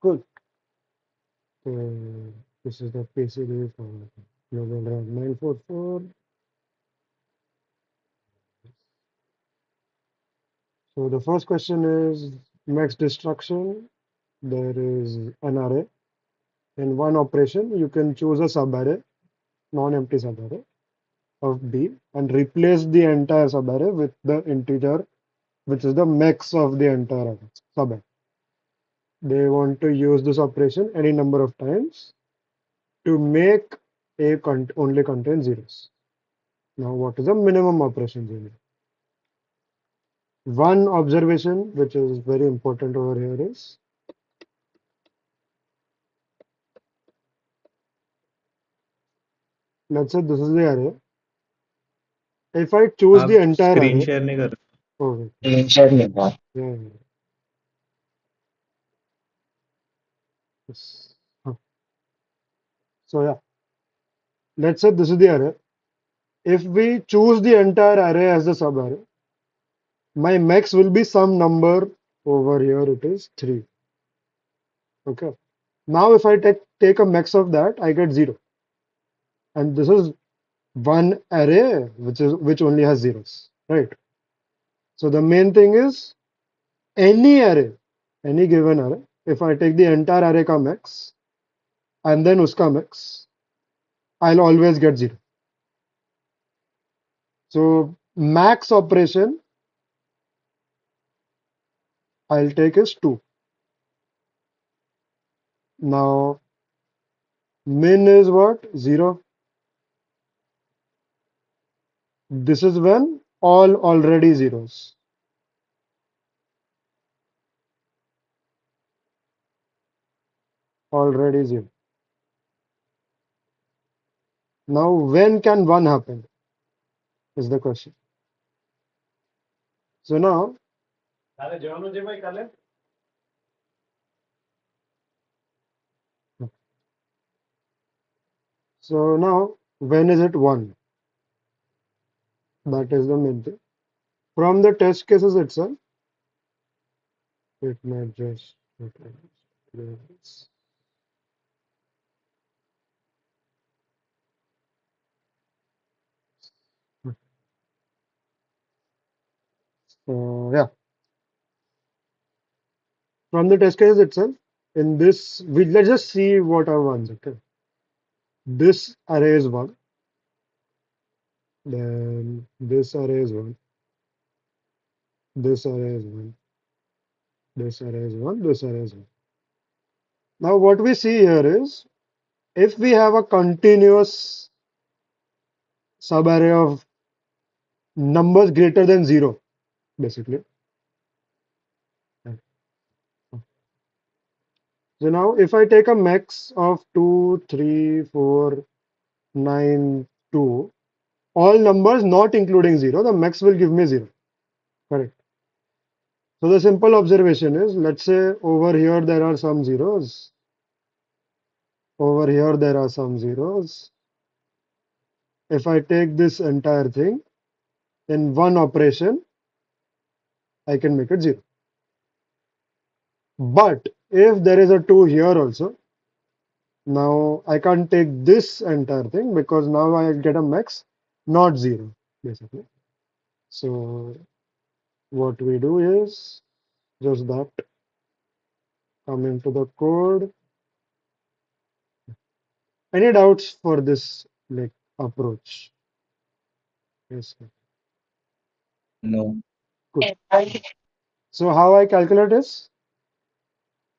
Cool. So this is the PCB for global RAM 944. So the first question is max destruction. There is an array. In one operation, you can choose a subarray, non-empty subarray of B and replace the entire subarray with the integer, which is the max of the entire subarray. They want to use this operation any number of times to make A only contain zeros. Now, what is the minimum operation unit? One observation which is very important over here is let's say this is the array. If I choose the आप entire screen array, share नहीं कर oh, wait, yeah, yeah, yes. Huh. So yeah, let's say this is the array. If we choose the entire array as the subarray, my max will be some number over here. It is 3. Okay. Now if I take a max of that, I get 0. And this is one array which only has zeros, right? So the main thing is any array, any given array, if I take the entire array ka max and then uska max, I'll always get 0. So max operation I'll take is 2. Now min is what? 0. This is when all already zeros. Already 0. Now when can 1 happen is the question. So now when is it 1? That is the main thing. From the test cases itself, it might just so yeah, from the test cases itself, in this let's just see what are ones. Okay, this array is 1, then this array is 1, this array is 1, this array is 1, this array is 1. Now what we see here is if we have a continuous subarray of numbers greater than 0, basically. So now if I take a max of 2, 3, 4, 9, 2, all numbers not including 0, the max will give me 0. Correct. So the simple observation is, let's say over here there are some zeros, over here there are some zeros. If I take this entire thing in one operation, I can make it 0. But if there is a 2 here also, now I can't take this entire thing because now I get a max, not 0, basically. So what we do is just that, come into the code. Any doubts for this like approach? Yes, sir. No Good. So how I calculate is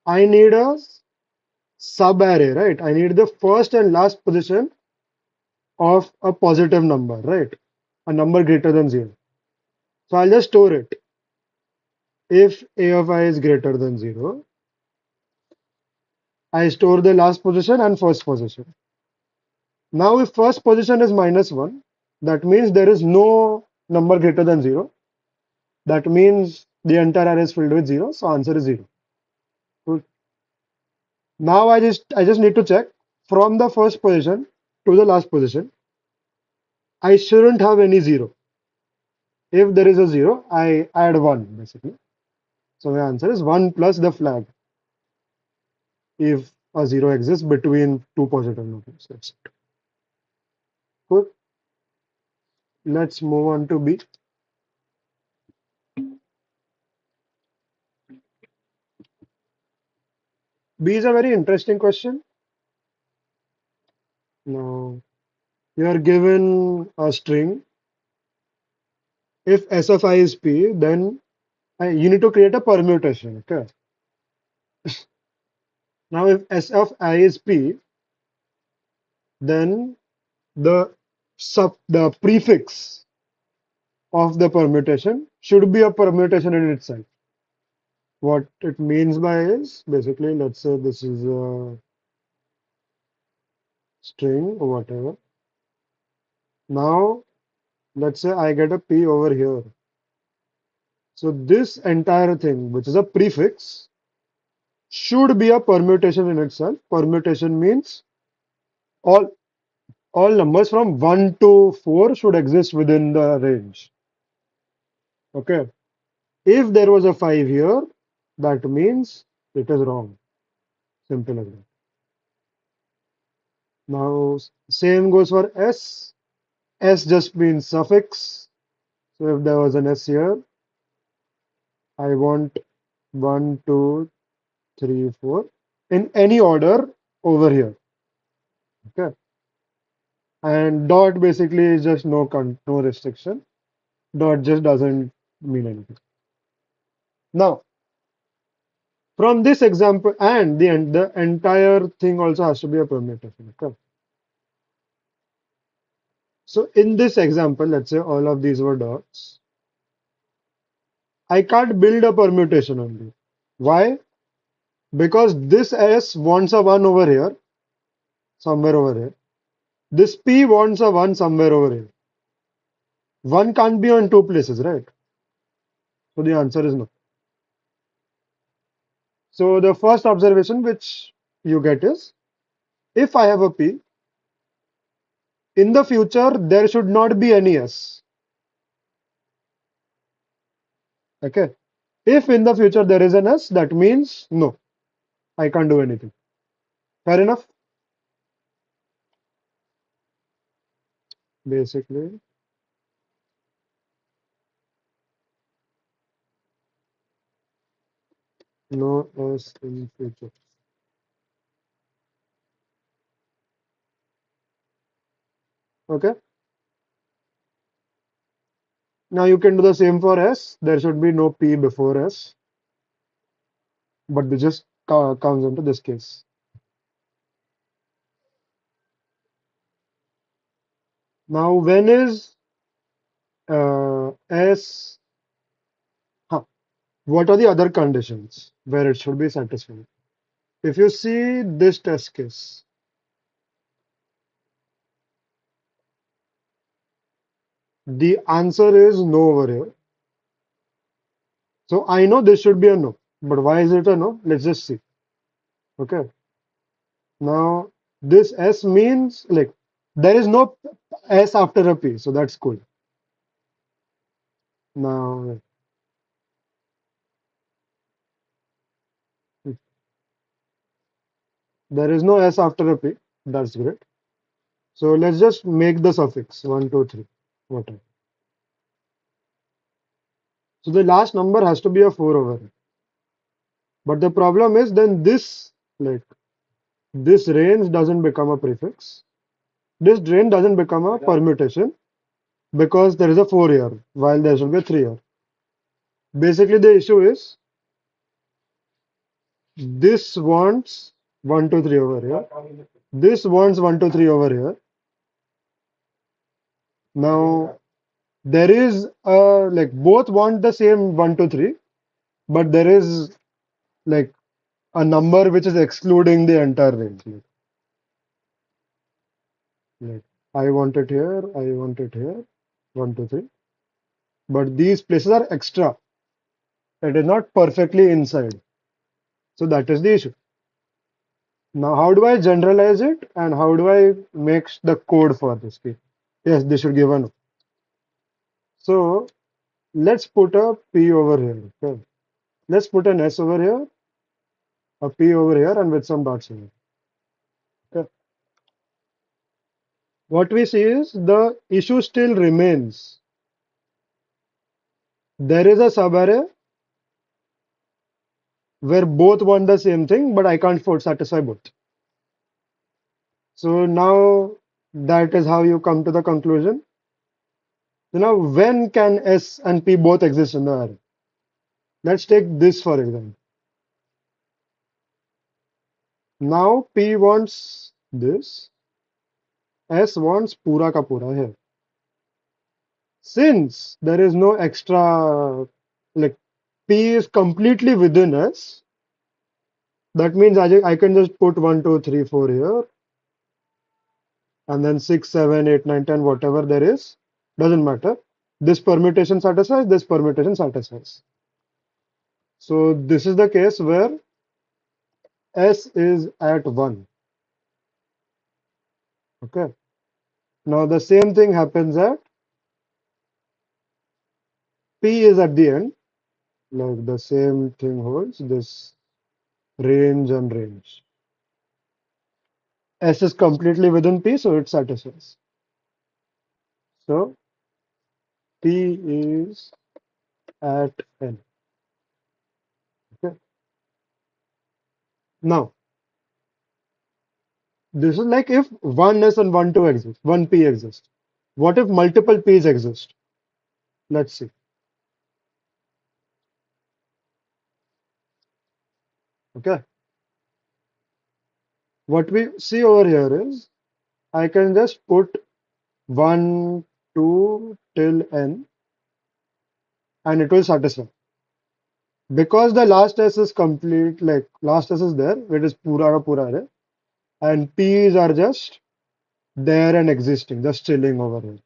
I need a sub array, right? I need the first and last position of a positive number, right? A number greater than 0. So I'll just store it. If a of I is greater than 0, I store the last position and first position. Now if first position is -1, that means there is no number greater than 0. That means the entire array is filled with 0. So answer is 0. Good. Now I just need to check from the first position to the last position. I shouldn't have any 0. If there is a 0, I add 1 basically. So my answer is 1 plus the flag. if a zero exists between two positive numbers. That's it. Good. Let's move on to B. B is a very interesting question. Now, you are given a string. If S of I is P, then you need to create a permutation. Okay. Now, if S of I is P, then the prefix of the permutation should be a permutation in itself. What it means by is basically, let's say this is a string or whatever. Now, let's say I get a P over here. So this entire thing, which is a prefix, should be a permutation in itself. Permutation means all all numbers from 1 to 4 should exist within the range. Okay. If there was a 5 here, that means it is wrong. Simple as that. Now, same goes for S. S just means suffix. So if there was an S here, I want 1, 2, 3, 4 in any order over here. Okay. And dot basically is just no restriction. Dot just doesn't mean anything. Now, from this example, and the entire thing also has to be a permutation. Okay. So in this example, let's say all of these were dots. I can't build a permutation only. Why? Because this S wants a 1 over here, somewhere over here. This P wants a 1 somewhere over here. 1 can't be on two places, right? So the answer is no. So the first observation which you get is, if I have a P, in the future there should not be any S. Okay. If in the future there is an S, that means no, I can't do anything. Fair enough? Basically, no S in future. Okay. Now you can do the same for S. There should be no P before S, but this just comes into this case. Now, when is S? Huh, what are the other conditions where it should be satisfied? If you see this test case, the answer is no over here. So I know this should be a no, but why is it a no? Let's just see. Okay. Now this S means like there is no S after a P, so that's cool. Now there is no S after a P. That's great. So let's just make the suffix 1, 2, 3, whatever. So the last number has to be a 4 over here. But the problem is then this like this range doesn't become a prefix. This range doesn't become a permutation because there is a 4 here while there should be a 3 here. Basically the issue is this wants 1, 2, 3 over here. This wants 1, 2, 3 over here. Now there is like both want the same 1, 2, 3, but there is like a number which is excluding the entire range. Like I want it here, I want it here, 1, 2, 3. But these places are extra. It is not perfectly inside. So that is the issue. Now, how do I generalize it and how do I make the code for this? Yes, this should give a no. So let's put a P over here. Okay. Let's put an S over here a P over here and with some dots here. Okay. What we see is the issue still remains. There is a subarray where both want the same thing, but I can't satisfy both. So now that is how you come to the conclusion. So now when can S and P both exist in the array? Let's take this for example. Now P wants this, S wants pura ka pura here. Since there is no extra, like P is completely within S, that means I can just put 1, 2, 3, 4 here, and then 6, 7, 8, 9, 10, whatever there is, doesn't matter. This permutation satisfies, this permutation satisfies. So this is the case where S is at 1. Okay. Now the same thing happens at P is at the end. Like the same thing holds this range and range. S is completely within P, so it satisfies. So P is at N. Okay. Now this is like if one S and one 2 exist, one P exists. What if multiple P's exist? Let's see. Okay. What we see over here is I can just put 1, 2 till N and it will satisfy. Because the last S is complete, like last S is there, it is pura array, and P's are just there and existing, just chilling over here.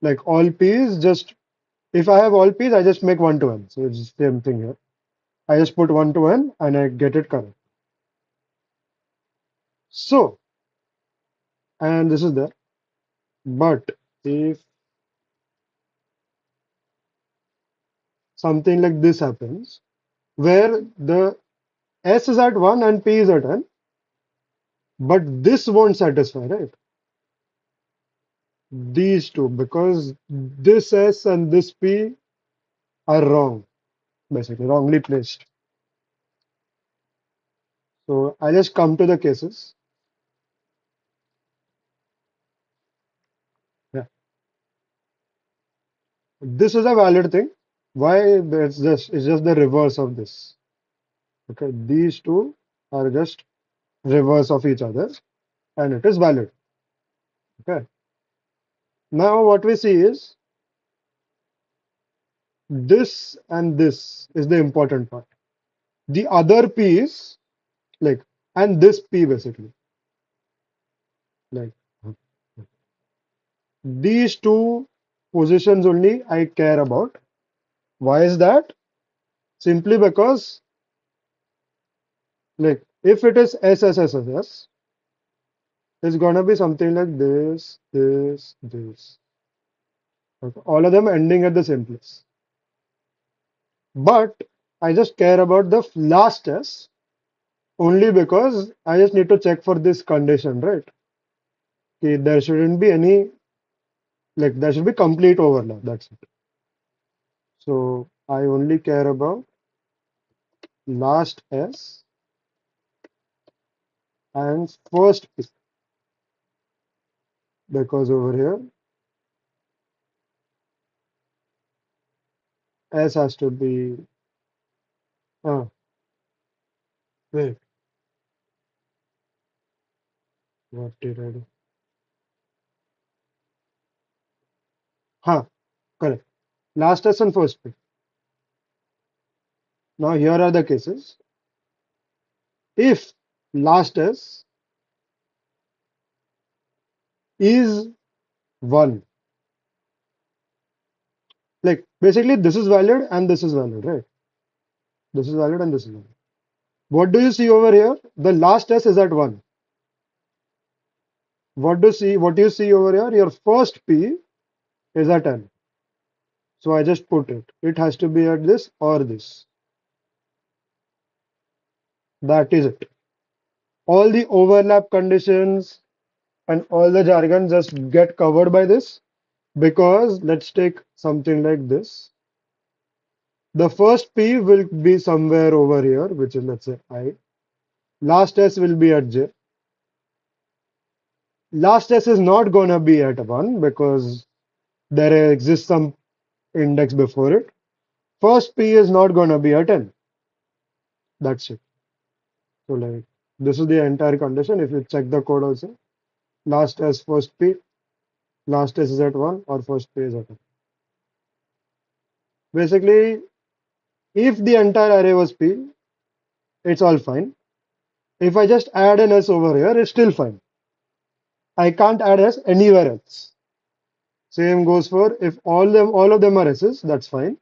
Like all P's, just if I have all P's, I just make 1 to N. So it's the same thing here. I just put 1 to N and I get it correct. So, and this is there. But if something like this happens, where the S is at 1 and P is at N, but this won't satisfy, right? These two, because this S and this P are wrong, basically, wrongly placed. So I just come to the cases. Yeah, this is a valid thing. Why? It's just the reverse of this. Okay, these two are just reverse of each other, and it is valid. Okay. Now what we see is this and this is the important part. The other P is like, and this P basically, like these two positions only I care about. Why is that? Simply because, like, if it is SSSSS, it's gonna be something like this, this, this. Okay. All of them ending at the same place. But I just care about the last S only because I just need to check for this condition, right? Okay, there shouldn't be any, like, there should be complete overlap. That's it. So I only care about last S and first P because over here S has to be, uh, wait, what did I do? Huh, correct. Last S and first P. Now here are the cases. If last S is 1, like basically this is valid and this is valid, right? This is valid and this is valid. What do you see over here? The last S is at 1. What do you see over here? Your first P is at N. So I just put it. It has to be at this or this. That is it. All the overlap conditions and all the jargon just get covered by this, because let's take something like this. The first P will be somewhere over here, which is, let's say, I. Last S will be at J. Last S is not gonna be at 1 because there exists some index before it. First P is not gonna be at n. That's it. So like this is the entire condition. If you check the code also, last S first P, last S is at 1 or first P is at 1. Basically, if the entire array was P, it's all fine. If I just add an S over here, it's still fine. I can't add S anywhere else. Same goes for if all of them are S's, that's fine.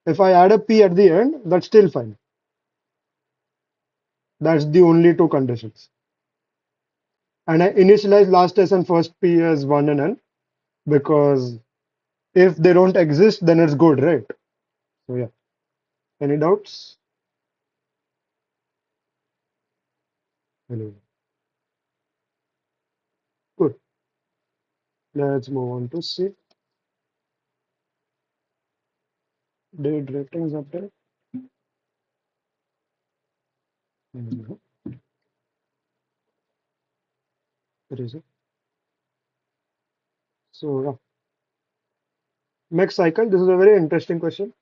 If I add a P at the end, that's still fine. That's the only two conditions. And I initialize last S and first P as 1 and n, because if they don't exist, then it's good, right? So yeah. Any doubts? Anyway, good. Let's move on to C. Did ratings update? Mhm. It is it. So yeah. Next cycle. This is a very interesting question.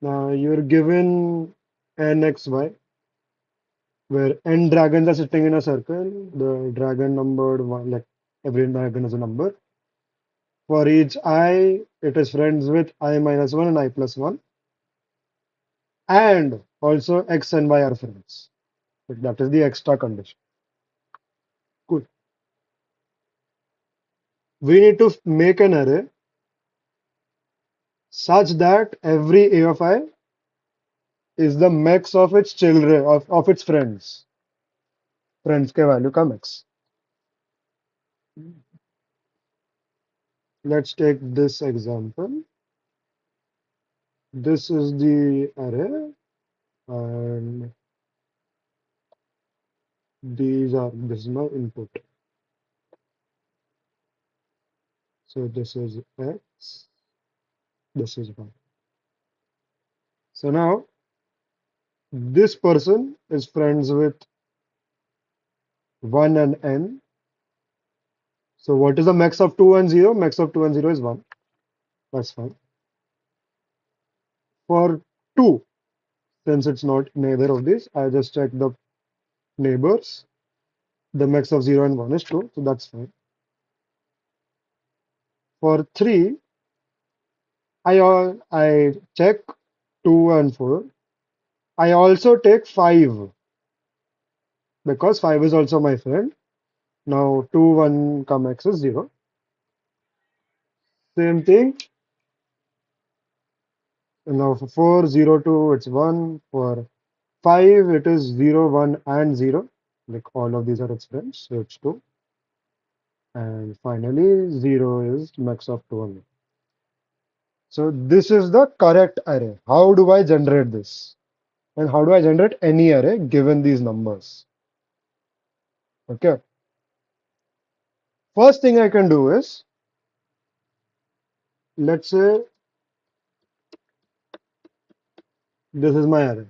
Now you're given nxy, where n dragons are sitting in a circle. The dragon numbered one, like every dragon is a number. For each I, it is friends with I minus 1 and I plus 1. And also x and y are friends. But that is the extra condition. Good. We need to make an array such that every A of I is the max of its children, of its friends. Friends के value का max. Let's take this example. This is the array, and this is my input. So this is x, this is y. So now this person is friends with 1 and n. So what is the max of 2 and 0? Max of 2 and 0 is 1. That's fine. For 2, since it's not neither of these, I just check the neighbors. The max of 0 and 1 is 2, so that's fine. For 3, I check 2 and 4. I also take 5 because 5 is also my friend. Now 2, 1 come x is 0. Same thing. And now for 4, 0, 2, it's 1. For 5, it is 0, 1, and 0. Like all of these are its friends, so it's 2. And finally, 0 is max of 2 and 1. So this is the correct array. How do I generate this? And how do I generate any array given these numbers? Okay. First thing I can do is, let's say this is my array.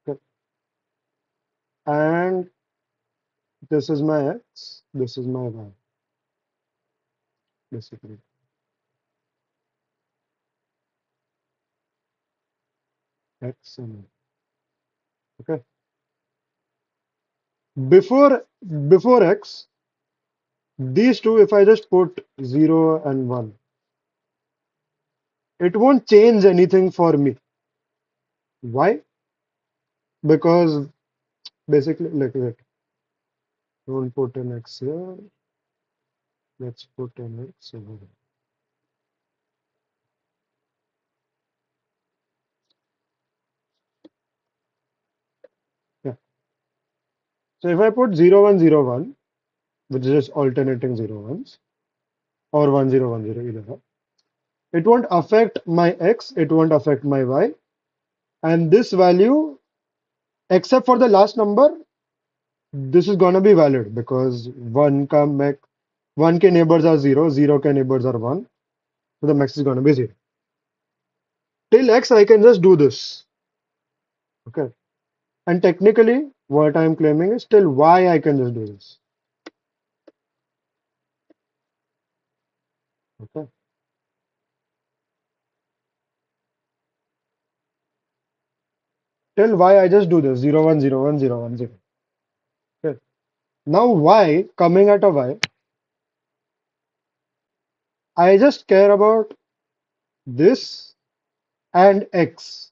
Okay. And this is my x, this is my y, basically. X and y. Okay. Before x, these two, if I just put 0 and 1, it won't change anything for me. Why? Because basically, like, wait, don't put an x here. Let's put an x over here. Yeah. So if I put 0, 1, 0, 1, which is just alternating 0, 1s, or 1, 0, 1, 0, either way, it won't affect my x, it won't affect my y, and this value Except for the last number, this is gonna be valid because 1 k neighbors are 0, 0 k neighbors are 1. So the max is gonna be 0. Till x, I can just do this. Okay. And technically, what I'm claiming is till y, I can just do this. Okay. Till y, I just do this 0, 1, 0, 1, 0, 1, 0. Okay. Now y, coming at a y, I just care about this and x.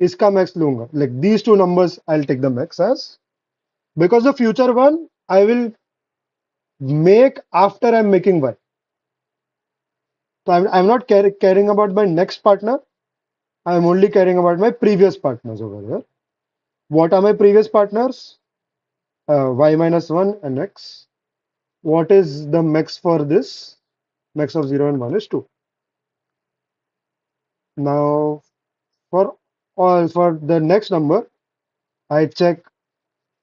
इसका max लूंगा. Like these two numbers, I'll take the max as. Because the future one, I will make after I'm making y. So I'm not caring about my next partner. I'm only caring about my previous partners over here. What are my previous partners? Y minus 1 and x. What is the max for this? Max of 0 and 1 is 2. Now, for for the next number, I check,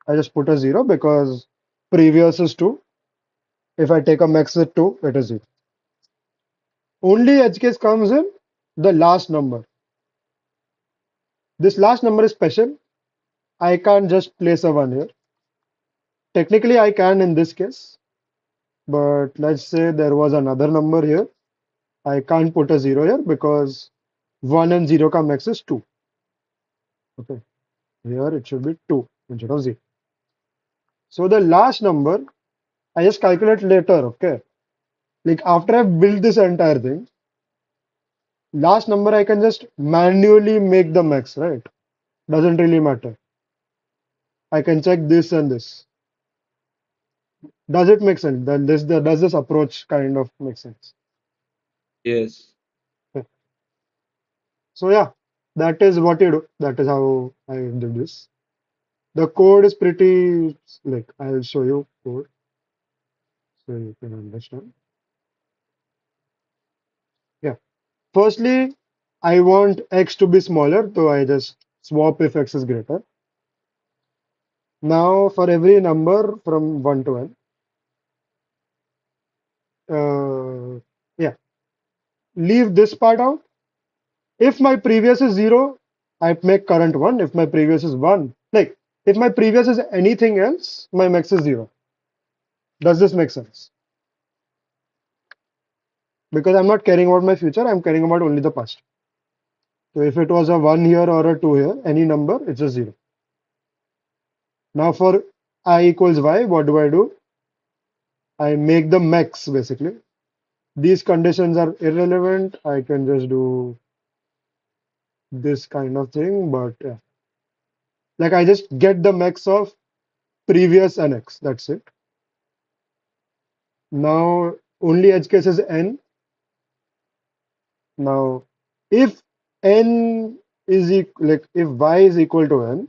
I just put a 0 because previous is 2. If I take a max with 2, it is 0. Only edge case comes in the last number. This last number is special. I can't just place a 1 here. Technically, I can in this case, but let's say there was another number here. I can't put a 0 here because 1 and 0 ka max is 2. Okay, here it should be 2 instead of 0. So the last number, I just calculate later. Okay, like after I've built this entire thing, last number I can just manually make the max, right? Doesn't really matter. I can check this and this. Does it make sense? Does this approach kind of make sense? Yes. Okay. So yeah, that is what you do. That is how I did this. The code is pretty like I'll show you code so you can understand. Yeah. Firstly, I want x to be smaller, so I just swap if x is greater. Now for every number from 1 to n, yeah, leave this part out. If my previous is 0, I make current 1. If my previous is 1, like if my previous is anything else, my max is 0. Does this make sense? Because I'm not caring about my future, I'm caring about only the past. So if it was a 1 here or a 2 here, any number, it's a 0. Now for I equals y, what do I do? I make the max basically. These conditions are irrelevant. I can just do this kind of thing, but yeah. Like I just get the max of previous and x. That's it. Now only edge case is n. Now if n is like if y is equal to n,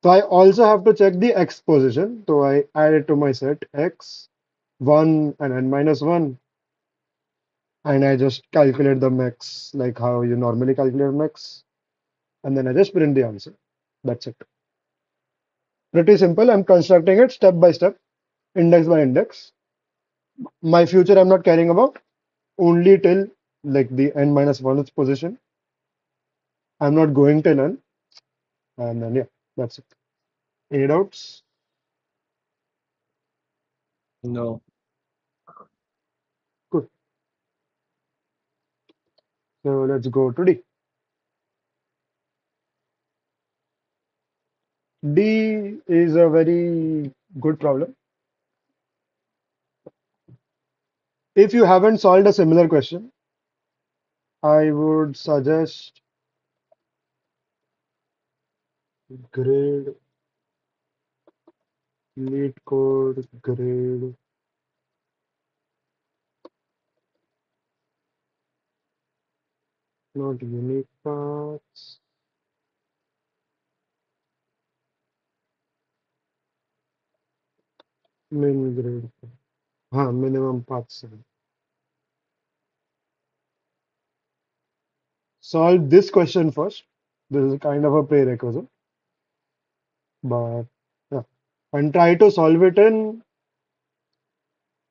so I also have to check the x position. So I add it to my set x, 1 and n minus 1. And I just calculate the max like how you normally calculate max. And then I just print the answer. That's it. Pretty simple. I'm constructing it step by step, index by index. My future I'm not caring about, only till like the n minus 1th position. I'm not going till n. And then yeah, that's it. Any doubts? No. Good. So let's go to D. D is a very good problem. If you haven't solved a similar question, I would suggest grade, lead code, grade, not unique paths, min grade. Minimum paths. Solve this question first. This is kind of a prerequisite, but yeah. And try to solve it in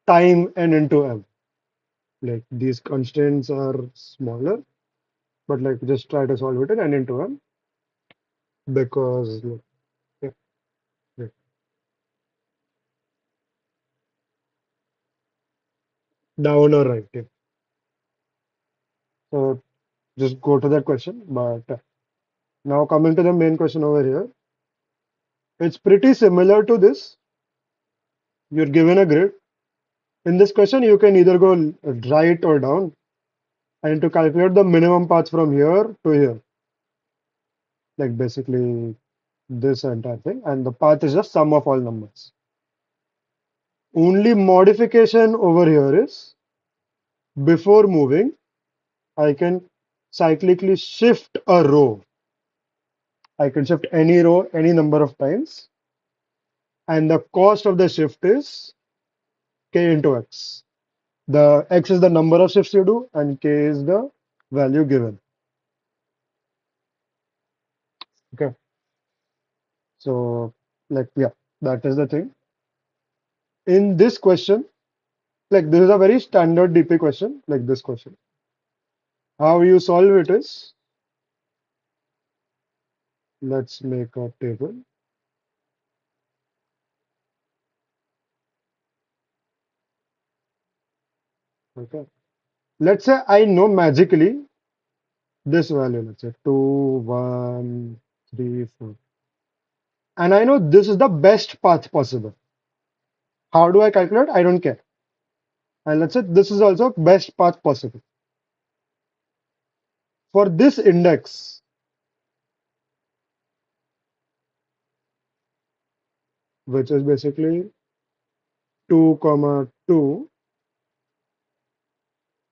time and into M. Like these constraints are smaller, but like just try to solve it in n into M because like, yeah, yeah. Down or right. Yeah. So just go to that question. But now coming to the main question over here, it's pretty similar to this. You're given a grid. In this question, you can either go right or down, and to calculate the minimum path from here to here, like basically this entire thing, and the path is just sum of all numbers. Only modification over here is before moving, I can cyclically shift a row. I can shift any row any number of times, and the cost of the shift is k into x. The x is the number of shifts you do, and k is the value given. Okay, so like yeah, that is the thing. In this question, like this is a very standard DP question, like this question. How you solve it is, let's make a table. Okay, let's say I know magically this value, let's say 2, 1, 3, 4. And I know this is the best path possible. How do I calculate? I don't care. And let's say this is also best path possible. For this index, which is basically 2, comma 2,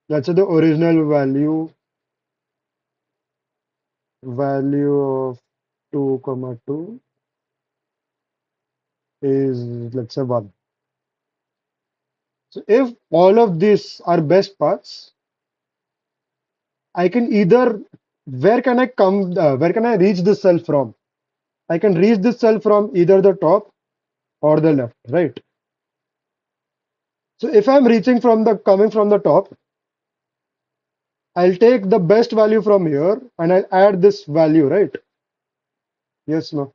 let's say the original value of 2, comma 2 is let's say 1. So if all of these are best paths, I can either where can I reach this cell from? I can reach this cell from either the top or the left, right? So if I'm reaching from the coming from the top, I'll take the best value from here and I'll add this value, right? Yes, no,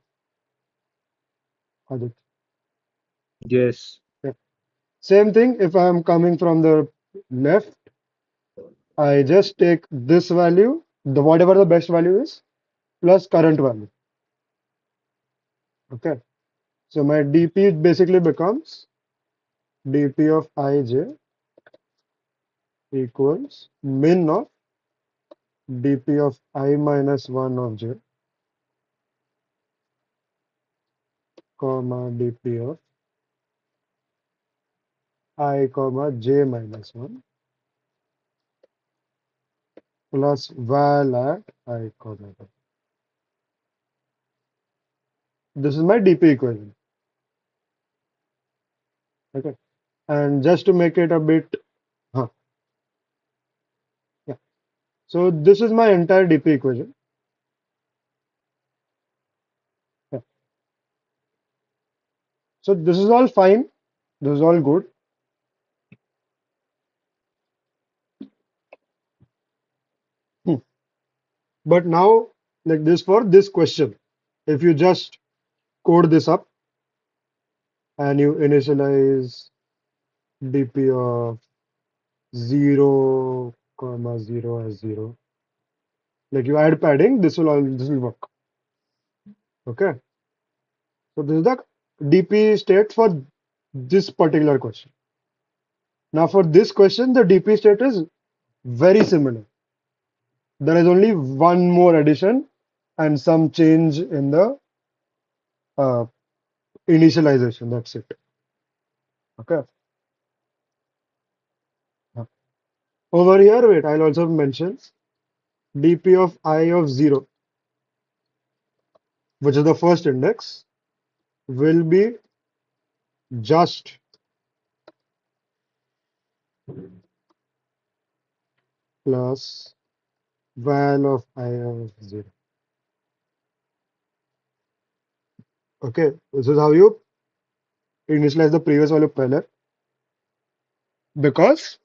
Adit. Yes. Yeah. Same thing if I'm coming from the left, I just take this value, the whatever the best value is, plus current value. Okay. So my DP basically becomes DP of ij equals min of DP of I minus 1 of j, comma DP of I, comma j minus 1 plus val at I, comma j. This is my DP equation. Okay. And just to make it a bit, huh, yeah. So this is my entire DP equation. Yeah. So this is all fine. This is all good. Hmm. But now, like this for this question, if you just code this up and you initialize DP of 0, comma 0 as 0, like you add padding, this will work. Okay. So this is the DP state for this particular question. Now for this question, the DP state is very similar. There is only one more addition and some change in the uh, initialization. That's it. Okay. Over here, wait, I'll also mention DP of I of 0, which is the first index, will be just plus val of I of 0. Okay, this is how you initialize the previous value peller, because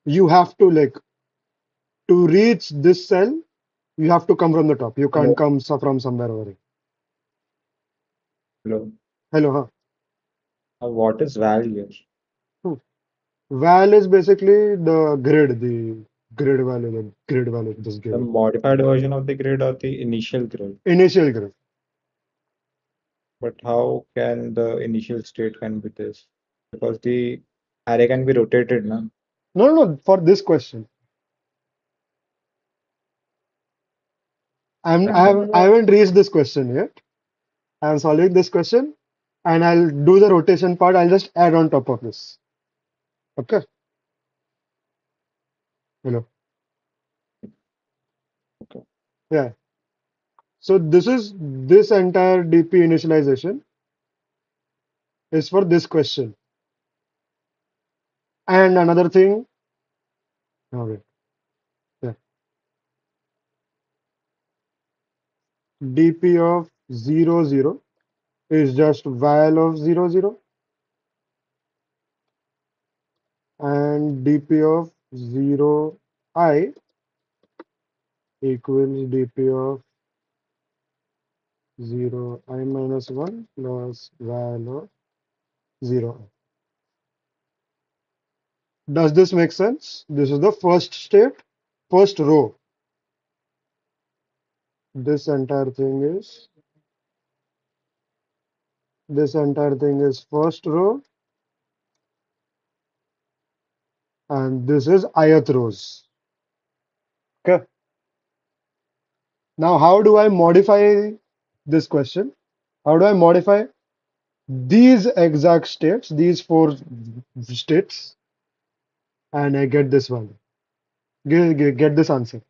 you have to like to reach this cell, you have to come from the top. You can't Hello. come from somewhere over here. Hello. Hello, huh? What is val here? Hmm. Val is basically the grid value, the grid value just The given. modified version of the grid or the initial grid? Initial grid. But how can the initial state can be this? Because the array can be rotated, na? No, no, no. For this question, I haven't reached this question yet. I'm solving this question, and I'll do the rotation part. I'll just add on top of this. Okay. Hello. Okay. Yeah. So this entire DP initialization is for this question. And another thing, okay, yeah, DP of 0, 0 is just val of 0, 0, and DP of 0, I equals DP of 0, I minus 1 plus val of 0. Does this make sense? This is the first state, first row. This entire thing is this entire thing is first row, and this is ith rows. Okay. Now, how do I modify this question? How do I modify these exact states, these four states, and I get this value, get this answer?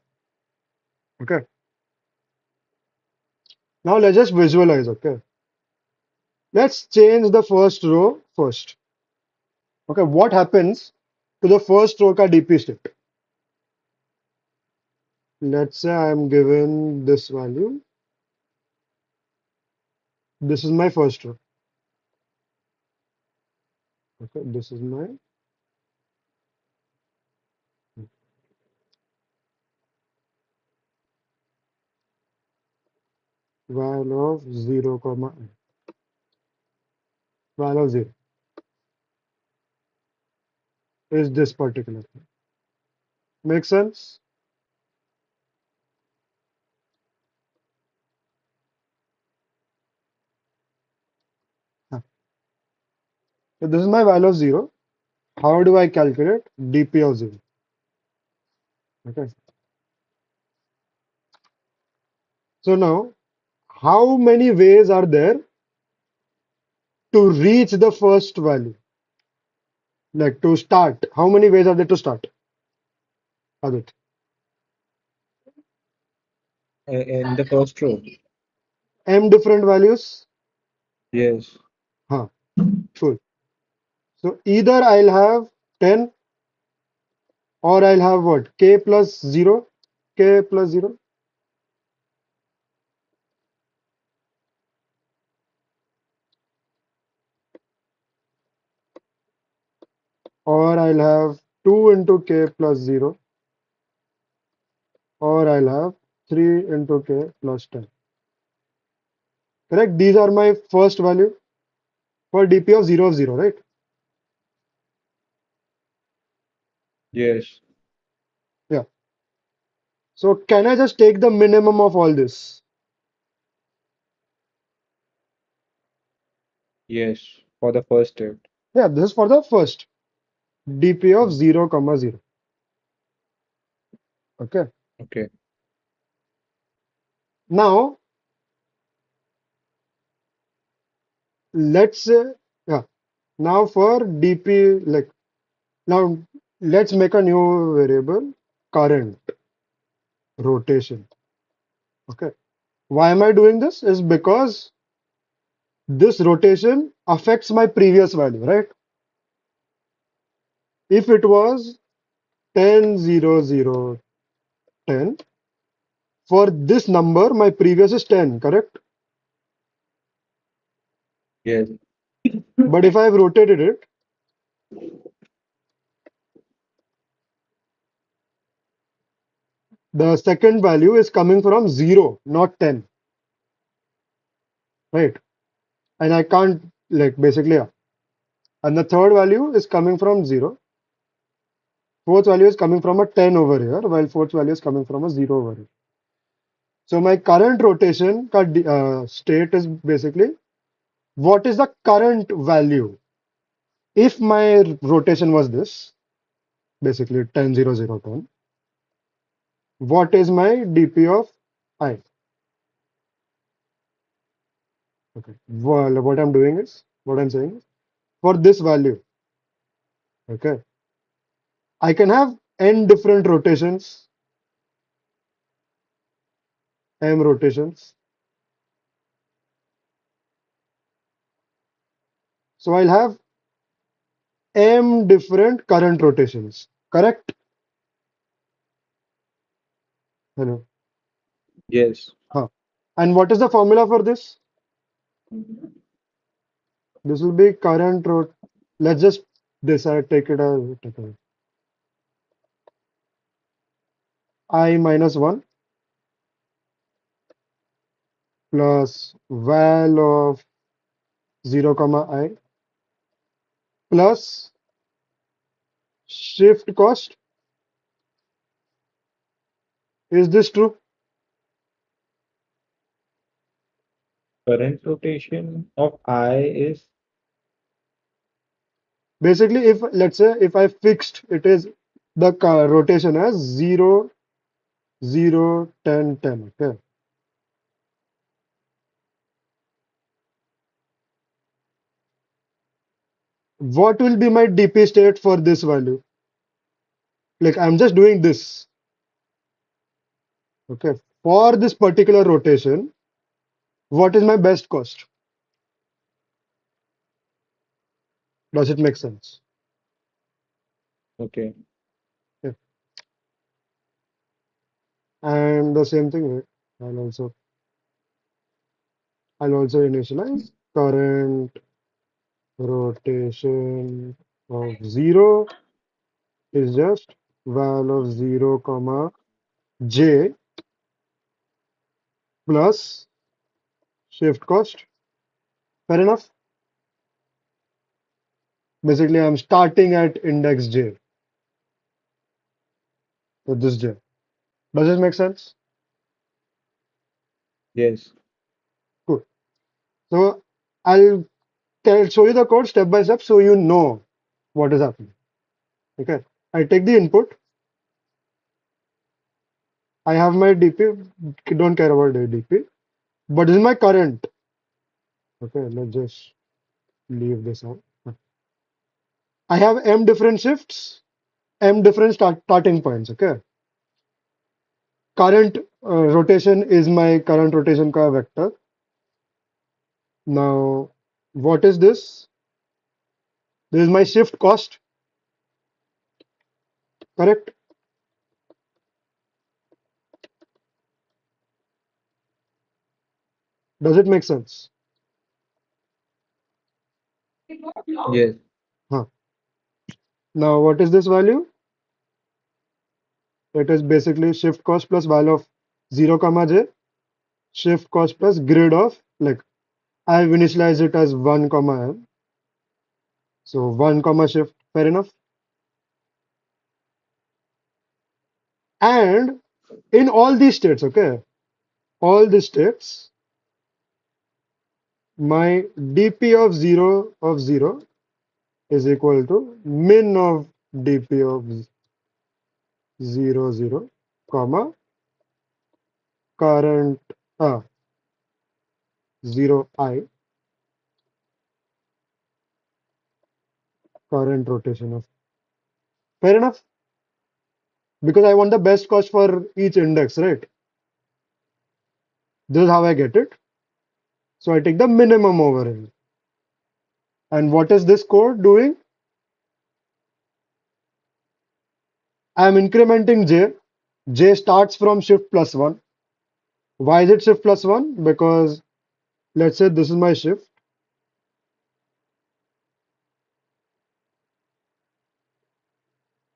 Okay. Now let's just visualize. Okay. Let's change the first row first. Okay. What happens to the first row ka DP state? Let's say I'm given this value. This is my first row. Okay. This is my value of 0, value of 0 is this particular thing. Make sense? Huh. So this is my value of 0. How do I calculate DP of 0? Okay. So now, how many ways are there to reach the first value? Like to start. How many ways are there to start? Adit. In the first row. M different values? Yes. Huh. Cool. So either I'll have 10 or I'll have what? K plus 0? K plus 0? Or I'll have 2 into K plus 0? Or I'll have 3 into K plus 10. Correct? These are my first value for DP of 0, right? Yes. Yeah. So can I just take the minimum of all this? Yes. For the first state. Yeah, this is for the first DP of 0, 0. Okay. Okay. Now let's say, yeah. Now for DP, like now let's make a new variable, current rotation. Okay. Why am I doing this? Is because this rotation affects my previous value, right? If it was 10, 0, 0, 10, For this number, my previous is 10, correct? Yes. But if I have rotated it, the second value is coming from 0, not 10, right? And I can't, like, basically, yeah. And the third value is coming from 0. Fourth value is coming from a 10 over here, while fourth value is coming from a 0 over here. So my current rotation state is basically what is the current value. If my rotation was this, basically 10, 0, 0, 10, what is my dp of I? Okay. Well, what I'm doing is, what I'm saying is, for this value, okay, I can have n different rotations, m rotations. So I'll have m different current rotations, correct? Hello. Yes. Huh. And what is the formula for this? This will be current rot. Let's just decide, take it as I minus 1 plus val of 0 comma I plus shift cost. Is this true? Current rotation of I is Basically, if let's say if I fixed it is the rotation as 0, 0, 10, 10. Okay. What will be my DP state for this value? Like I'm just doing this. Okay. For this particular rotation, what is my best cost? Does it make sense? okay. Yeah. And the same thing, right? I'll also initialize current rotation of 0 is just val of 0 comma j plus shift cost. Fair enough. Basically, I'm starting at index j with this j. Does this make sense? Yes. Cool. So I'll show you the code step by step so you know what is happening. Okay. I take the input. I have my DP. Don't care about the DP. But this is my current. Okay. Let's just leave this out. I have m different shifts, m different starting points. Okay. Current rotation is my current rotation ka vector. Now, what is this? This is my shift cost, correct? Does it make sense? Yes. Huh. Now, what is this value? It is basically shift cost plus value of 0 comma j, shift cost plus grid of, like, I've initialized it as 1 comma m. So 1 comma shift, fair enough. And in all these states, okay, all these states, my dp of 0 is equal to min of dp of 0, 0, comma current 0 I, current rotation of. Fair enough, because I want the best cost for each index, right? This is how I get it. So I take the minimum over here. And what is this code doing? I am incrementing j. J starts from shift plus 1. Why is it shift plus 1? Because let's say this is my shift.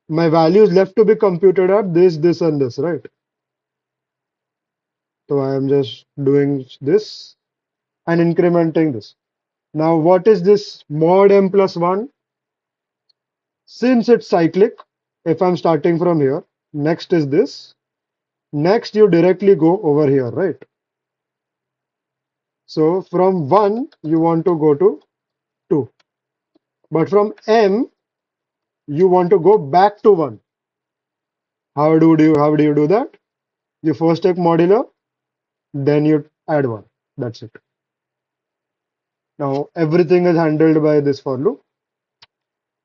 My value is left to be computed at this, and this, right? So I am just doing this and incrementing this. Now, what is this mod m plus 1? Since it's cyclic, if I'm starting from here, next is this. Next, you directly go over here, right? So from 1, you want to go to 2. But from m, you want to go back to 1. How do you do that? You first take modulo, then you add 1. That's it. Now everything is handled by this for loop,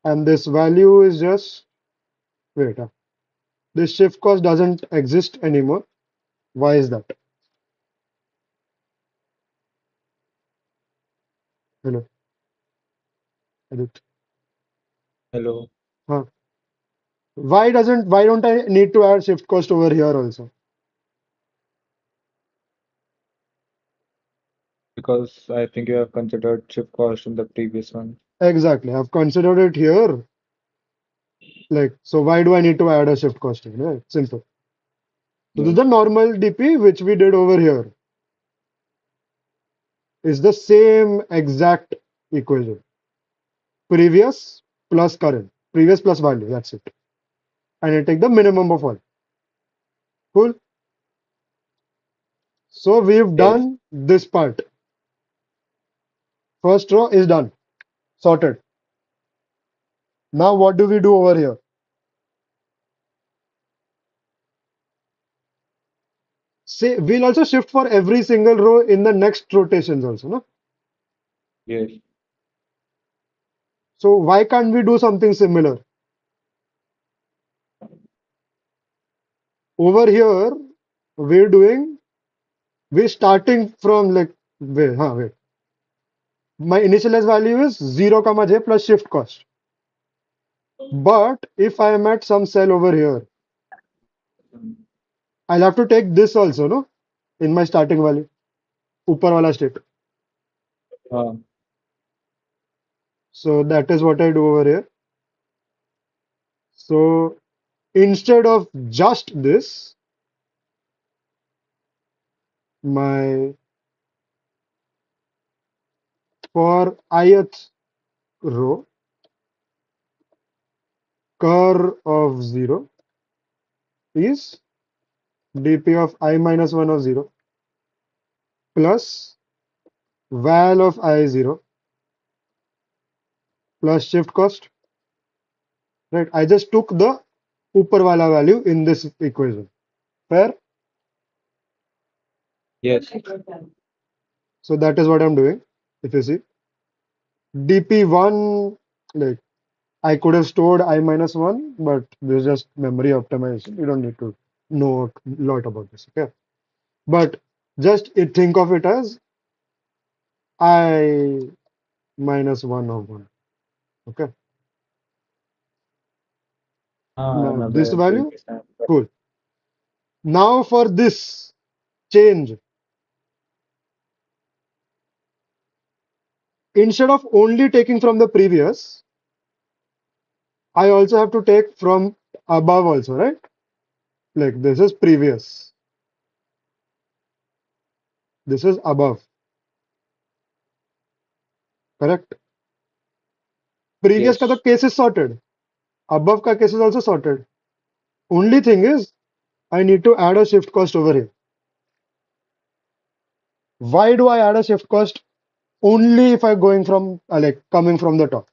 and this value is just wait. This shift cost doesn't exist anymore. Why is that? Hello, Adit. Hello. Huh. Why don't I need to add shift cost over here also? Because I think you have considered shift cost in the previous one. Exactly. I've considered it here. Like, so why do I need to add a shift cost here? Right? Simple. So this is Yes. the normal DP which we did over here. Is the same exact equation. Previous plus current. Previous plus value. That's it. And I take the minimum of all. Cool. So we've Yes. done this part. First row is done. Sorted. Now what do we do over here? Say we'll also shift for every single row in the next rotations also, no? Yes. So why can't we do something similar? Over here, we're doing, we're starting from like, wait. My initialized value is 0 comma j plus shift cost. But if I am at some cell over here, I'll have to take this also, no? In my starting value, upper wala state. Uh, So that is what I do over here. So instead of just this, my for ith row, cur of 0 is dp of I minus 1 of 0 plus val of I 0 plus shift cost, right? I just took the upper wala value in this equation. Fair? yes. So that is what I'm doing. If you see dp1, like I could have stored I minus 1, but this is just memory optimization. You don't need to know a lot about this. Okay. But just think of it as I minus 1 of 1. Okay. I'm Now this aware to value, understand. cool. Now for this change, instead of only taking from the previous, I also have to take from above also, right? Like this is previous, this is above, correct? Previous ka the Yes. case is sorted, above ka case is also sorted. Only thing is I need to add a shift cost over here. Why do I add a shift cost? Only if I'm going from like coming from the top.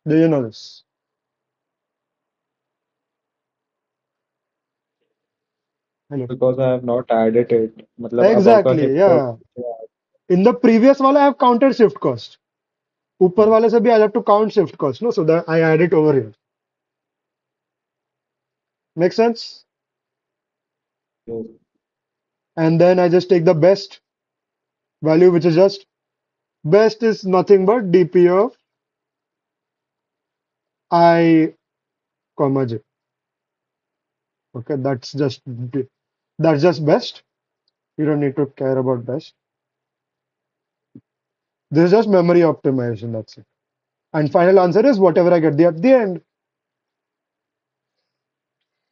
Do you know this? Hello. Because I have not added it. मतलब above का Exactly, shift cost. yeah. In the previous one, I have counted shift cost. ऊपर वाले से भी I have to count shift cost, no? So that I add it over here. Make sense? Yes. And then I just take the best value, which is just best is nothing but dp of I comma j. Okay, that's just best. You don't need to care about best. This is just memory optimization. That's it. And final answer is whatever I get at the end.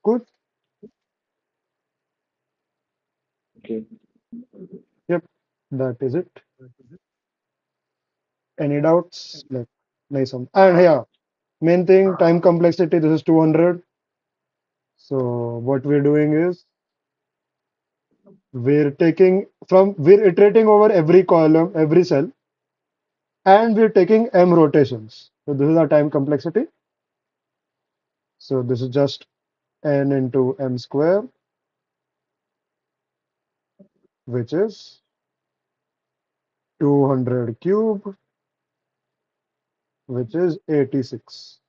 Good. Okay. Yep. That is it. Any doubts? Like, nice one. And yeah, main thing, time complexity. This is 200. So what we're doing is we're iterating over every column, every cell, and we're taking m rotations. So this is our time complexity. So this is just n into m square, which is 200 cube, which is 86.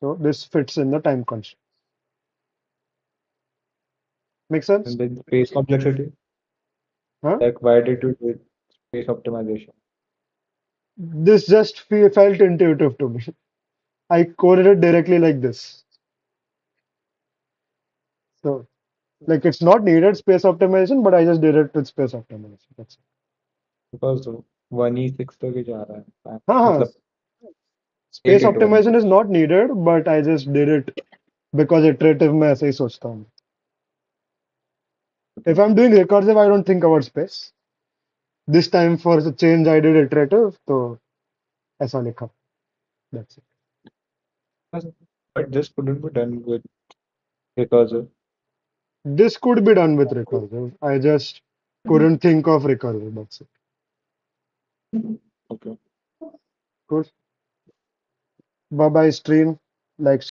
So this fits in the time constraint. Make sense? And then space complexity. Huh? Like, why did you do space optimization? This just felt intuitive to me. I coded it directly like this. So like it's not needed space optimization, but I just did it with space optimization. That's it. Because 1e6 तक ही जा रहा है. हाँ हाँ, मतलब space 8 into 1. optimization is not needed, but I just did it because iterative में ऐसे ही सोचता हूँ. Okay. If I'm doing recursive, I don't think about space. This time for the change I did iterative, तो ऐसा लिखा. That's it. But this couldn't be done with recursive. This could be done with recursive. I just couldn't think of recursive. That's it. Okay. Good. Bye bye stream. Like